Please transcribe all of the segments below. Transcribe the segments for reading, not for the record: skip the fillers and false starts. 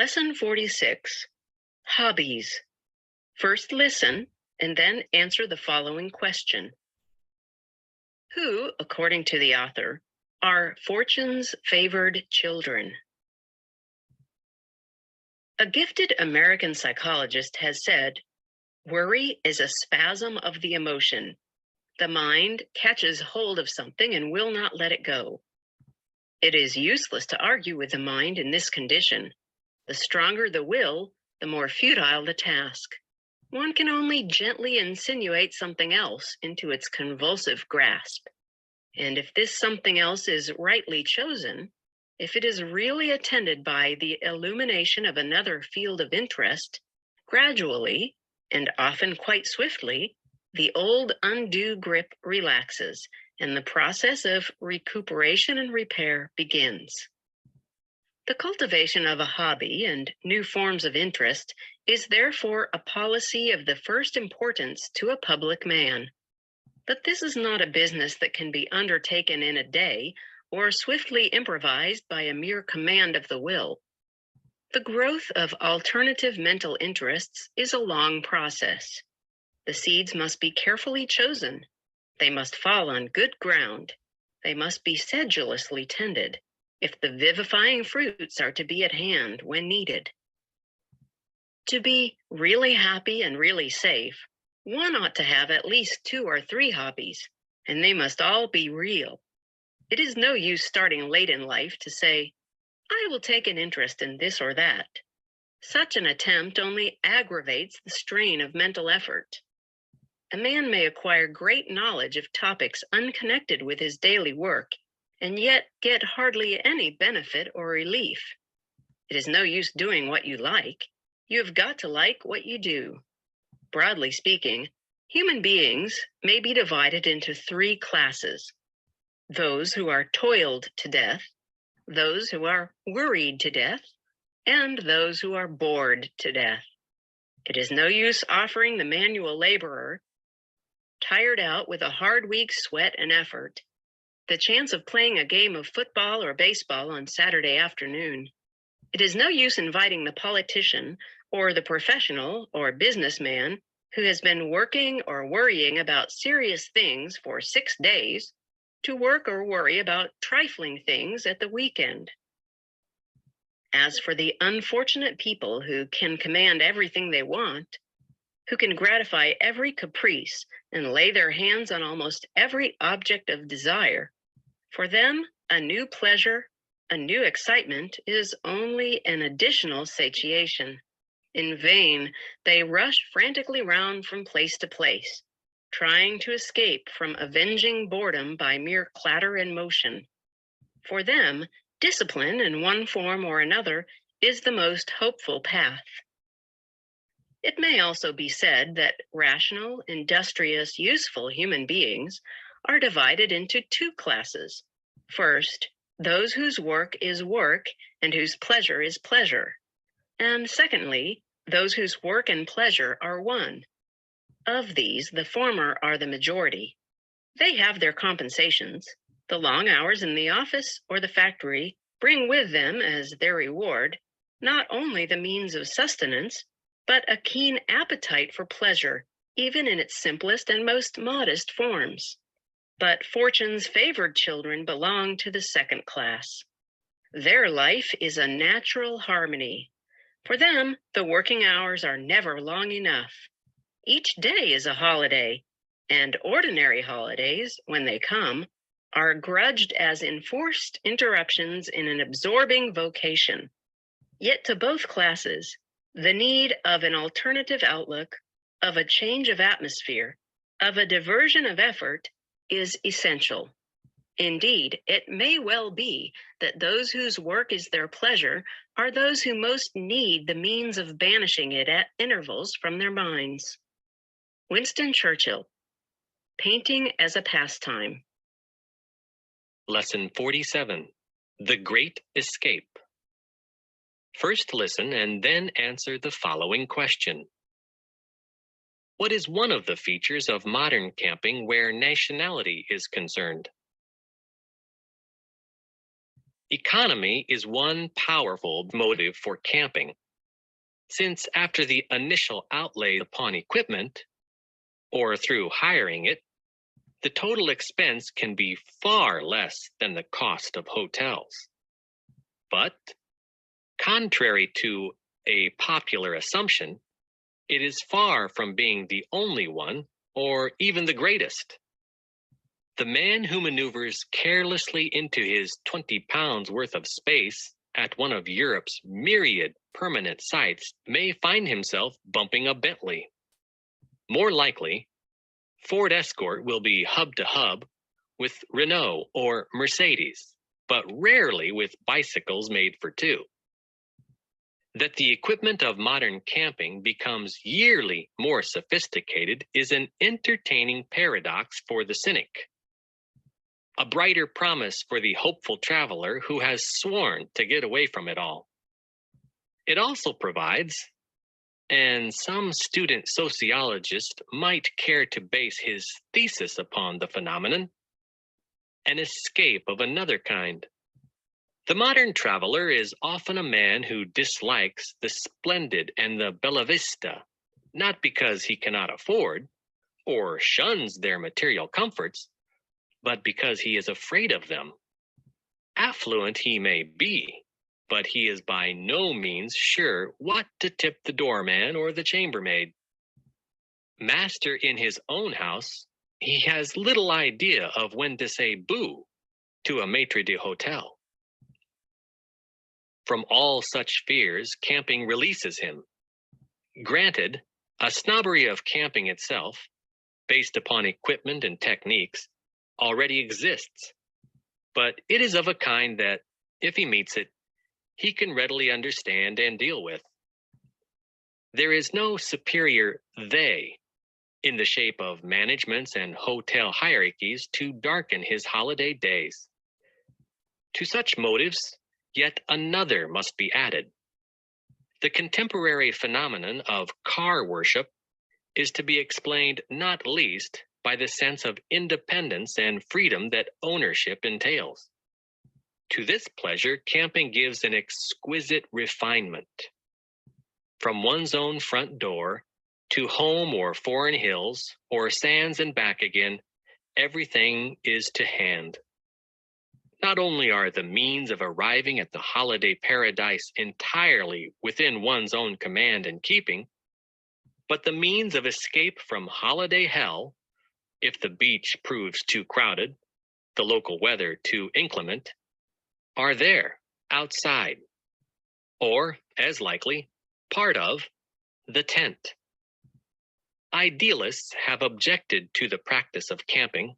Lesson 46, Hobbies. First listen and then answer the following question. Who, according to the author, are Fortune's favored children? A gifted American psychologist has said, worry is a spasm of the emotion. The mind catches hold of something and will not let it go. It is useless to argue with the mind in this condition. The stronger the will, the more futile the task. One can only gently insinuate something else into its convulsive grasp. And if this something else is rightly chosen, if it is really attended by the illumination of another field of interest, gradually, and often quite swiftly, the old undue grip relaxes, and the process of recuperation and repair begins. The cultivation of a hobby and new forms of interest is therefore a policy of the first importance to a public man. But this is not a business that can be undertaken in a day or swiftly improvised by a mere command of the will. The growth of alternative mental interests is a long process. The seeds must be carefully chosen. They must fall on good ground. They must be sedulously tended, if the vivifying fruits are to be at hand when needed. To be really happy and really safe, one ought to have at least 2 or 3 hobbies, and they must all be real. It is no use starting late in life to say, I will take an interest in this or that. Such an attempt only aggravates the strain of mental effort. A man may acquire great knowledge of topics unconnected with his daily work, and yet get hardly any benefit or relief. It is no use doing what you like. You have got to like what you do. Broadly speaking, human beings may be divided into 3 classes. Those who are toiled to death, those who are worried to death, and those who are bored to death. It is no use offering the manual laborer, tired out with a hard week's sweat and effort, the chance of playing a game of football or baseball on Saturday afternoon. It is no use inviting the politician or the professional or businessman who has been working or worrying about serious things for 6 days to work or worry about trifling things at the weekend. As for the unfortunate people who can command everything they want, who can gratify every caprice and lay their hands on almost every object of desire, for them, a new pleasure, a new excitement is only an additional satiation. In vain, they rush frantically round from place to place, trying to escape from avenging boredom by mere clatter and motion. For them, discipline in one form or another is the most hopeful path. It may also be said that rational, industrious, useful human beings are divided into 2 classes. First, those whose work is work and whose pleasure is pleasure. And secondly, those whose work and pleasure are one. Of these, the former are the majority. They have their compensations. The long hours in the office or the factory bring with them as their reward not only the means of sustenance, but a keen appetite for pleasure, even in its simplest and most modest forms. But Fortune's favored children belong to the second class. Their life is a natural harmony. For them, the working hours are never long enough. Each day is a holiday, and ordinary holidays, when they come, are grudged as enforced interruptions in an absorbing vocation. Yet to both classes, the need of an alternative outlook, of a change of atmosphere, of a diversion of effort is essential. Indeed, it may well be that those whose work is their pleasure are those who most need the means of banishing it at intervals from their minds. Winston Churchill, Painting as a Pastime. Lesson 47, The Great Escape. First listen and then answer the following question. What is one of the features of modern camping where nationality is concerned? Economy is one powerful motive for camping, since after the initial outlay upon equipment, or through hiring it, the total expense can be far less than the cost of hotels. But, contrary to a popular assumption, it is far from being the only one or even the greatest. The man who maneuvers carelessly into his 20 pounds worth of space at one of Europe's myriad permanent sites may find himself bumping a Bentley. More likely, Ford Escort will be hub to hub with Renault or Mercedes, but rarely with bicycles made for two. That the equipment of modern camping becomes yearly more sophisticated is an entertaining paradox for the cynic, a brighter promise for the hopeful traveler who has sworn to get away from it all. It also provides, and some student sociologist might care to base his thesis upon the phenomenon, an escape of another kind. The modern traveler is often a man who dislikes the splendid and the bella vista, not because he cannot afford or shuns their material comforts, but because he is afraid of them. Affluent he may be, but he is by no means sure what to tip the doorman or the chambermaid. Master in his own house, he has little idea of when to say boo to a maitre d'hotel. From all such fears, camping releases him. Granted, a snobbery of camping itself, based upon equipment and techniques, already exists, but it is of a kind that, if he meets it, he can readily understand and deal with. There is no superior they in the shape of managements and hotel hierarchies to darken his holiday days. To such motives, yet another must be added. The contemporary phenomenon of car worship is to be explained not least by the sense of independence and freedom that ownership entails. To this pleasure, camping gives an exquisite refinement. From one's own front door to home or foreign hills or sands and back again, everything is to hand. Not only are the means of arriving at the holiday paradise entirely within one's own command and keeping, but the means of escape from holiday hell, if the beach proves too crowded, the local weather too inclement, are there, outside, or, as likely, part of the tent. Idealists have objected to the practice of camping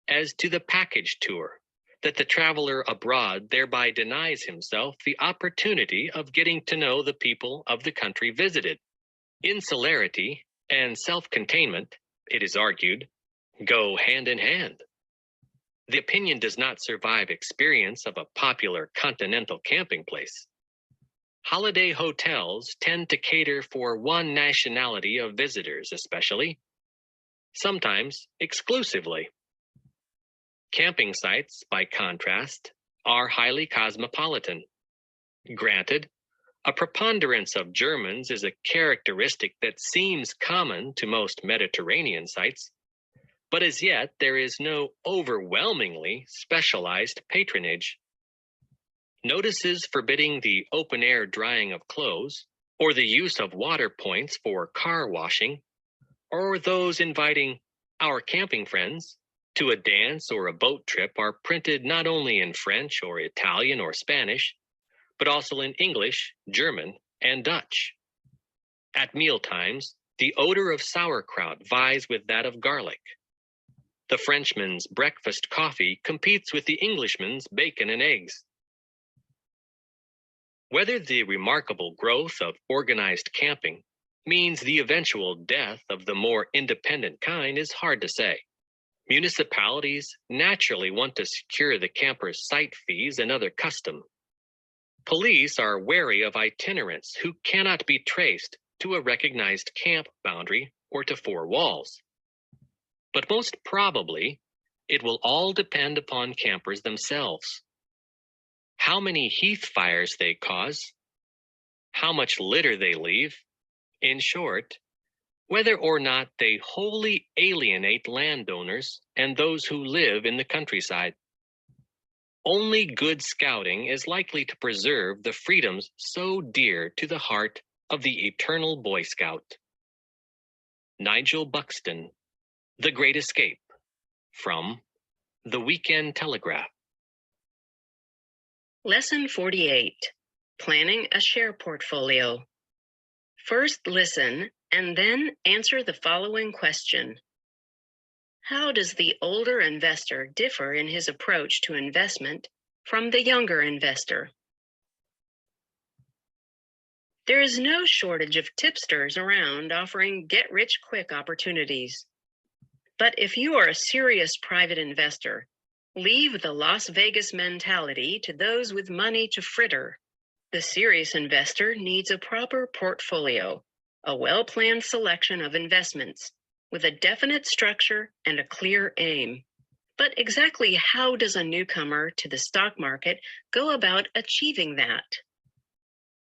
as to the package tour, that the traveler abroad thereby denies himself the opportunity of getting to know the people of the country visited. Insularity and self-containment, it is argued, go hand in hand. The opinion does not survive experience of a popular continental camping place. Holiday hotels tend to cater for one nationality of visitors especially, sometimes exclusively. Camping sites, by contrast, are highly cosmopolitan. Granted, a preponderance of Germans is a characteristic that seems common to most Mediterranean sites, but as yet there is no overwhelmingly specialized patronage. Notices forbidding the open-air drying of clothes, or the use of water points for car washing, or those inviting our camping friends to a dance or a boat trip are printed not only in French or Italian or Spanish, but also in English, German, and Dutch. At mealtimes, the odor of sauerkraut vies with that of garlic. The Frenchman's breakfast coffee competes with the Englishman's bacon and eggs. Whether the remarkable growth of organized camping means the eventual death of the more independent kind is hard to say. Municipalities naturally want to secure the campers' site fees and other custom. Police are wary of itinerants who cannot be traced to a recognized camp boundary or to four walls. But most probably, it will all depend upon campers themselves. how many heath fires they cause, how much litter they leave, in short, whether or not they wholly alienate landowners and those who live in the countryside. Only good scouting is likely to preserve the freedoms so dear to the heart of the eternal Boy Scout. Nigel Buxton, The Great Escape, from The Weekend Telegraph. Lesson 48, Planning a Share Portfolio. First listen and then answer the following question. How does the older investor differ in his approach to investment from the younger investor? There is no shortage of tipsters around offering get-rich-quick opportunities. But if you are a serious private investor, leave the Las Vegas mentality to those with money to fritter. The serious investor needs a proper portfolio, a well-planned selection of investments, with a definite structure and a clear aim. But exactly how does a newcomer to the stock market go about achieving that?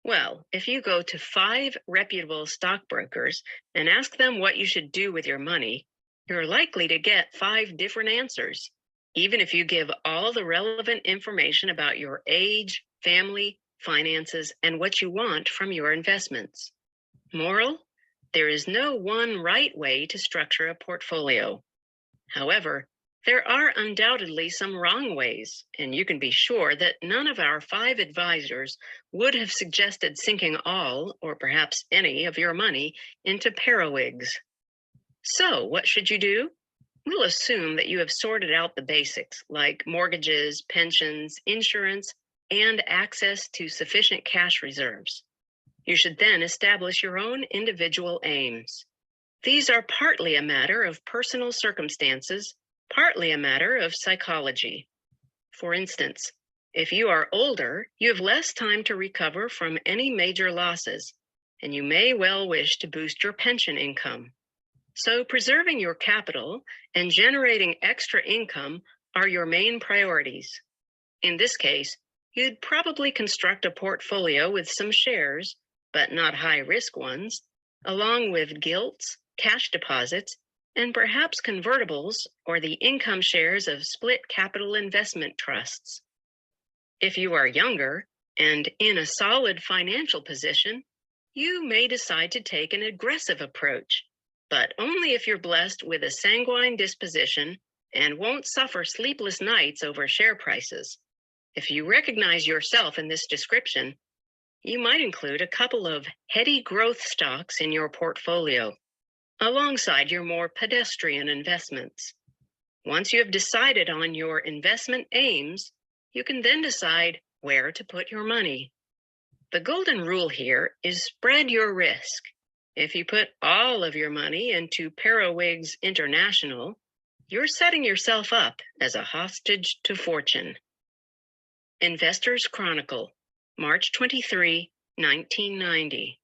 Well, if you go to 5 reputable stockbrokers and ask them what you should do with your money, you're likely to get 5 different answers, even if you give all the relevant information about your age, family, finances, and what you want from your investments. Moral: there is no one right way to structure a portfolio. However, there are undoubtedly some wrong ways, and you can be sure that none of our 5 advisors would have suggested sinking all, or perhaps any, of your money into periwigs. So, what should you do? We'll assume that you have sorted out the basics, like mortgages, pensions, insurance, and access to sufficient cash reserves. You should then establish your own individual aims. These are partly a matter of personal circumstances, partly a matter of psychology. For instance, if you are older, you have less time to recover from any major losses, and you may well wish to boost your pension income. So preserving your capital and generating extra income are your main priorities. In this case, you'd probably construct a portfolio with some shares, but not high-risk ones, along with gilts, cash deposits, and perhaps convertibles or the income shares of split capital investment trusts. If you are younger and in a solid financial position, you may decide to take an aggressive approach, but only if you're blessed with a sanguine disposition and won't suffer sleepless nights over share prices. If you recognize yourself in this description, you might include a couple of heady growth stocks in your portfolio, alongside your more pedestrian investments. Once you have decided on your investment aims, you can then decide where to put your money. The golden rule here is spread your risk. If you put all of your money into Periwigs International, you're setting yourself up as a hostage to fortune. Investors Chronicle, March 23, 1990.